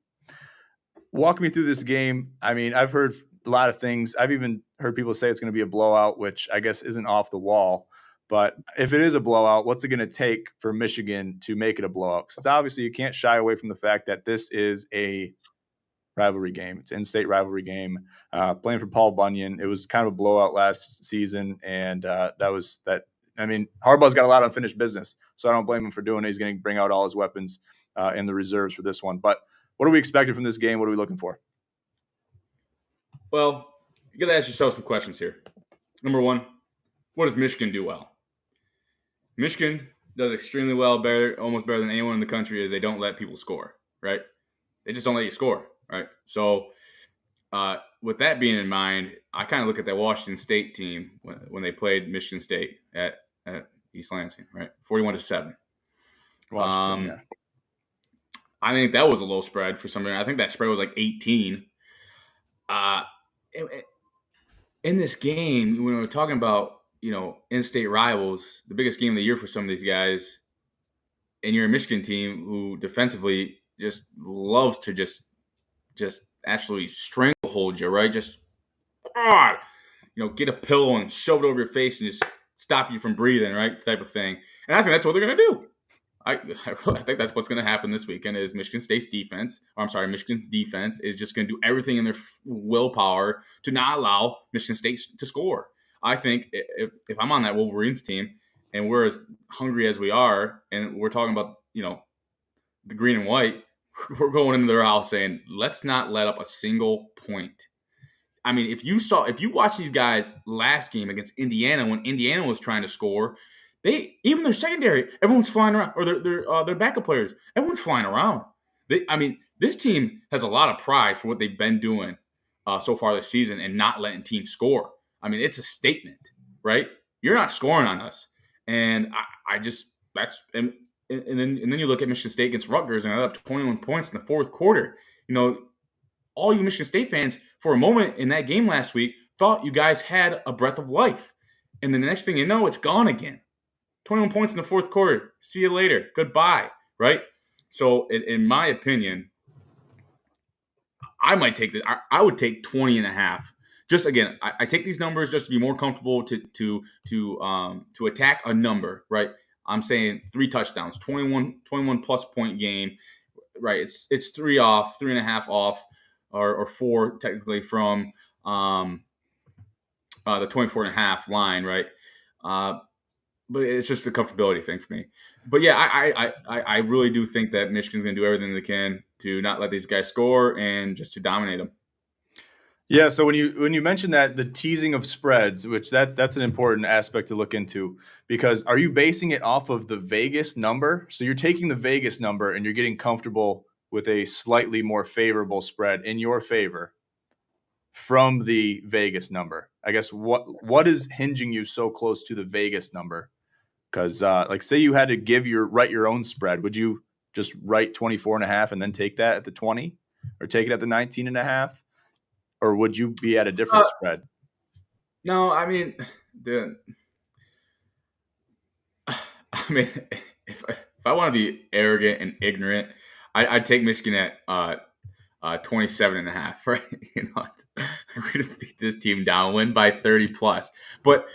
Walk me through this game. I mean, I've heard a lot of things. I've even heard people say it's going to be a blowout, which I guess isn't off the wall. But if it is a blowout, what's it going to take for Michigan to make it a blowout? Because obviously you can't shy away from the fact that this is a rivalry game. It's an in-state rivalry game. Playing for Paul Bunyan, it was kind of a blowout last season, and that was that. I mean, Harbaugh's got a lot of unfinished business, so I don't blame him for doing it. He's going to bring out all his weapons in the reserves for this one. But what are we expecting from this game? What are we looking for? Well, you got to ask yourself some questions here. Number one, what does Michigan do well? Michigan does extremely well, almost better than anyone in the country, is they don't let people score, right? They just don't let you score, right? So with that being in mind, I kind of look at that Washington State team when they played Michigan State at East Lansing, right? 41-7. Washington, yeah. I think that was a low spread for somebody. I think that spread was like 18. In this game, when we're talking about in-state rivals, the biggest game of the year for some of these guys, and you're a Michigan team who defensively just loves to just absolutely stranglehold you, right? Just get a pillow and shove it over your face and just stop you from breathing, right? Type of thing. And I think that's what they're going to do. I think that's what's going to happen this weekend is Michigan's defense is just going to do everything in their willpower to not allow Michigan State to score. I think if I'm on that Wolverines team and we're as hungry as we are, and we're talking about, the green and white, we're going into their house saying, let's not let up a single point. I mean, if you watch these guys last game against Indiana, when Indiana was trying to score, even their secondary, everyone's flying around, or their backup players, everyone's flying around. This team has a lot of pride for what they've been doing so far this season and not letting teams score. I mean, it's a statement, right? You're not scoring on us, and and then you look at Michigan State against Rutgers and up to 21 points in the fourth quarter. All you Michigan State fans, for a moment in that game last week, thought you guys had a breath of life. And then the next thing you know, it's gone again. 21 points in the fourth quarter. See you later. Goodbye. Right? So, in my opinion, I might take this. I would take 20 and a half. Just again, I take these numbers just to be more comfortable to attack a number, right? I'm saying 3 touchdowns, 21 plus point game, right? It's 3 off, 3.5 off, or 4 technically from the 24.5 line, right? But it's just a comfortability thing for me. But yeah, I really do think that Michigan's going to do everything they can to not let these guys score and just to dominate them. Yeah, so when you mentioned that the teasing of spreads, which that's an important aspect to look into, because are you basing it off of the Vegas number? So you're taking the Vegas number and you're getting comfortable with a slightly more favorable spread in your favor from the Vegas number. I guess what is hinging you so close to the Vegas number? Because say you had to write your own spread, would you just write 24.5 and then take that at the 20, or take it at the 19.5? Or would you be at a different spread? No, I mean, if I want to be arrogant and ignorant, I'd take Michigan at 27.5, right? We're going to beat this team down, win by 30 plus. But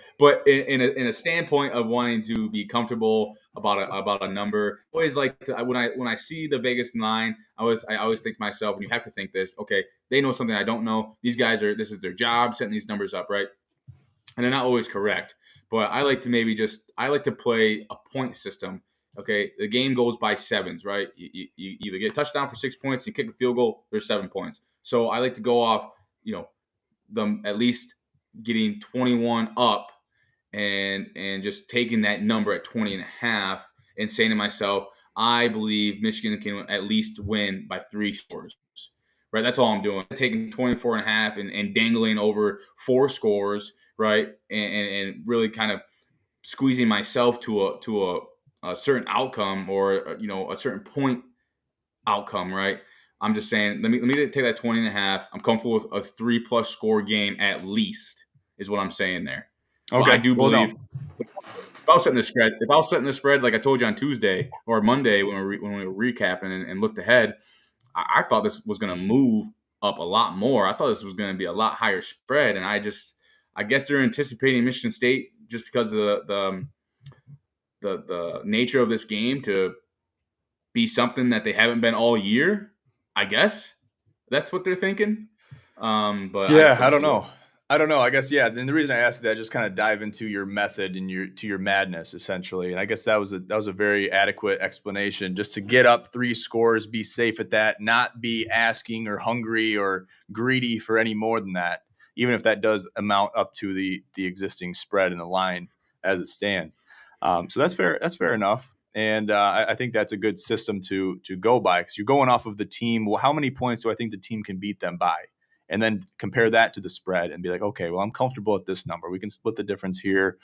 in a standpoint of wanting to be comfortable about a number, always like when I see the Vegas line, I always think to myself, and you have to think this, okay, they know something I don't know. These guys this is their job, setting these numbers up, right? And they're not always correct. But I like to play a point system. Okay, the game goes by sevens, right? You either get a touchdown for 6 points, you kick a field goal, there's 7 points. So I like to go off, them at least getting 21 up and just taking that number at 20.5 and saying to myself, I believe Michigan can at least win by 3 scores. Right, that's all I'm doing. Taking 24.5 and dangling over 4 scores, right, and really kind of squeezing myself to a certain outcome, or a certain point outcome, right? I'm just saying, let me take that 20.5. I'm comfortable with a 3+ score game at least, is what I'm saying there. Okay, well, I do believe. If I was setting the spread, like I told you on Tuesday or Monday when we were recapping and looked ahead, I thought this was going to move up a lot more. I thought this was going to be a lot higher spread, and I guess they're anticipating Michigan State just because of the nature of this game to be something that they haven't been all year. I guess that's what they're thinking. But yeah, I don't know. I guess, yeah. And the reason I asked that, just kind of dive into your method and your madness, essentially. And I guess that was a very adequate explanation, just to get up 3 scores, be safe at that, not be asking or hungry or greedy for any more than that, even if that does amount up to the existing spread in the line as it stands. So that's fair. That's fair enough. And I think that's a good system to go by, because you're going off of the team. Well, how many points do I think the team can beat them by? And then compare that to the spread and be like, okay, well, I'm comfortable at this number. We can split the difference here.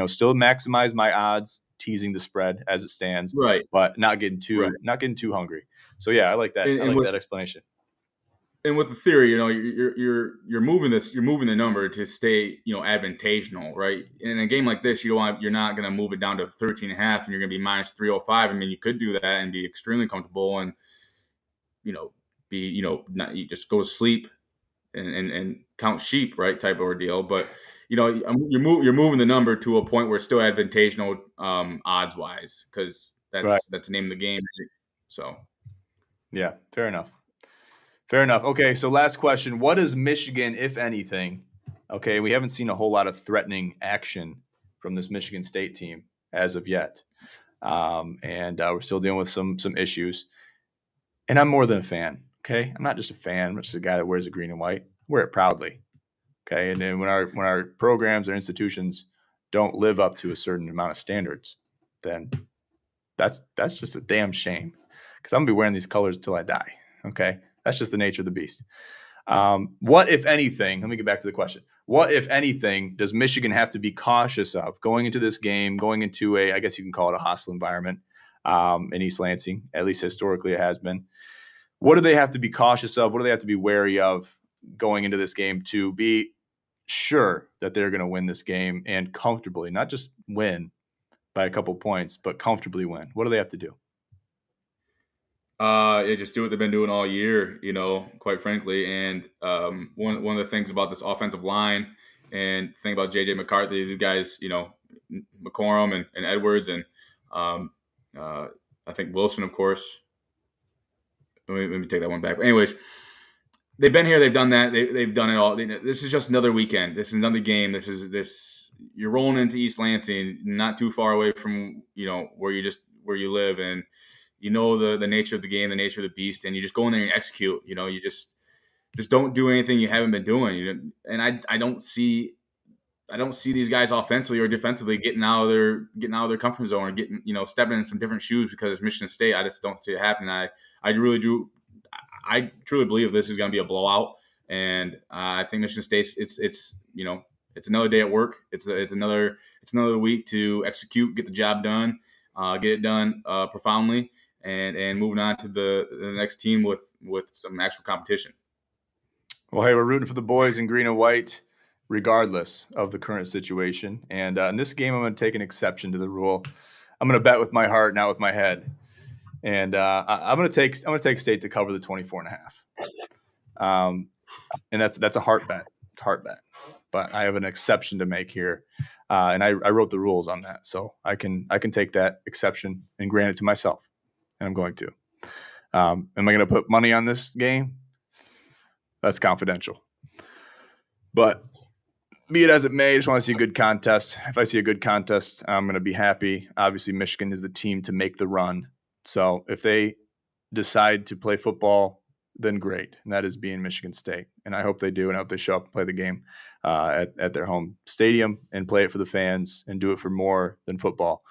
Still maximize my odds, teasing the spread as it stands, right, but not getting too hungry. So yeah, I like that. I like that explanation. and with the theory, you're moving the number to stay, advantageable, right? In a game like this, you're not going to move it down to 13 and a half, and you're going to be minus 305. I mean, you could do that and be extremely comfortable, and not, you just go to sleep and count sheep, right? Type of ordeal. But you're moving the number to a point where it's still advantageable, odds wise, because Right. that's the name of the game. So Yeah, fair enough. Fair enough. Okay, so last question. What is Michigan, if anything? Okay, we haven't seen a whole lot of threatening action from this Michigan State team as of yet. And we're still dealing with some issues. And I'm more than a fan, okay? I'm not just a fan. I'm not just a guy that wears the green and white. I wear it proudly, okay? And then when our programs or institutions don't live up to a certain amount of standards, then that's just a damn shame, because I'm going to be wearing these colors until I die, okay? That's just the nature of the beast. What, if anything, let me get back to the question. What, if anything, does Michigan have to be cautious of going into this game, going into I guess you can call it a hostile environment in East Lansing, at least historically it has been. What do they have to be cautious of? What do they have to be wary of going into this game to be sure that they're going to win this game and comfortably, not just win by a couple points, but comfortably win? What do they have to do? Just do what they've been doing all year, quite frankly. And one of the things about this offensive line and the thing about JJ McCarthy, these guys, McCorum and Edwards and I think Wilson, of course. Let me take that one back. But anyways, they've been here, they've done that, they've done it all. This is just another weekend. This is another game. You're rolling into East Lansing, not too far away from where you live, and the nature of the game, the nature of the beast, and you just go in there and execute. You just don't do anything you haven't been doing. And I don't see these guys offensively or defensively getting out of their comfort zone or getting stepping in some different shoes because it's Michigan State. I just don't see it happening. I really do. I truly believe this is going to be a blowout, and I think Michigan State. It's another day at work. It's another week to execute, get the job done, get it done profoundly, and moving on to the next team with some actual competition. Well, hey, we're rooting for the boys in green and white, regardless of the current situation. And in this game, I'm going to take an exception to the rule. I'm going to bet with my heart, not with my head. And I'm going to take State to cover the 24.5. And that's a heart bet. It's a heart bet. But I have an exception to make here, and I wrote the rules on that, so I can take that exception and grant it to myself, and I'm going to. Am I going to put money on this game? That's confidential. But be it as it may, I just want to see a good contest. If I see a good contest, I'm going to be happy. Obviously, Michigan is the team to make the run. So if they decide to play football, then great. And that is being Michigan State. And I hope they do, and I hope they show up and play the game at their home stadium and play it for the fans and do it for more than football.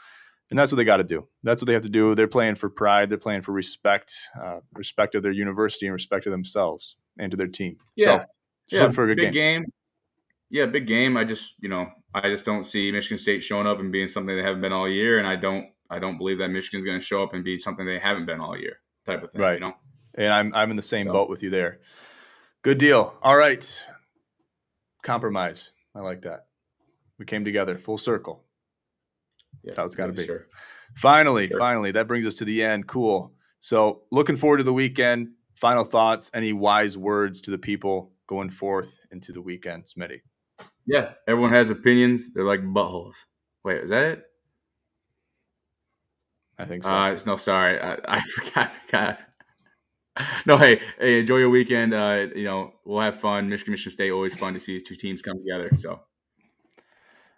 And that's what they got to do. That's what they have to do. They're playing for pride. They're playing for respect, respect of their university and respect of themselves and to their team. Yeah. So look for a good big game. Yeah, big game. I just don't see Michigan State showing up and being something they haven't been all year, and I don't believe that Michigan's going to show up and be something they haven't been all year, type of thing. Right. And I'm in the same boat with you there. Good deal. All right. Compromise. I like that. We came together, full circle. That's how it's got to be. Sure. Finally, that brings us to the end. Cool. So looking forward to the weekend. Final thoughts, any wise words to the people going forth into the weekend, Smitty? Yeah, everyone has opinions. They're like buttholes. Wait, is that it? I think so. No, sorry. I forgot. No, hey, enjoy your weekend. We'll have fun. Michigan State, always fun to see these two teams come together. So,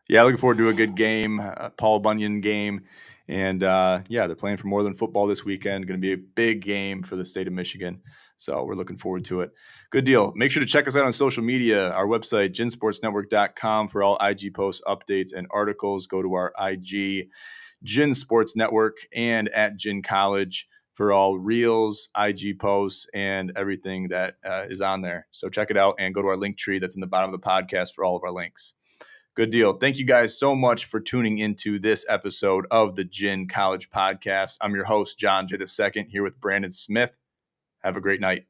yeah, looking forward to a good game, Paul Bunyan game. And, they're playing for more than football this weekend. Going to be a big game for the state of Michigan. So we're looking forward to it. Good deal. Make sure to check us out on social media. Our website, ginsportsnetwork.com, for all IG posts, updates, and articles. Go to our IG, Gin Sports Network, and at Gin College for all reels, IG posts, and everything that is on there. So check it out and go to our link tree that's in the bottom of the podcast for all of our links. Good deal. Thank you guys so much for tuning into this episode of the Gin College Podcast. I'm your host, John J. II, here with Branden Smith. Have a great night.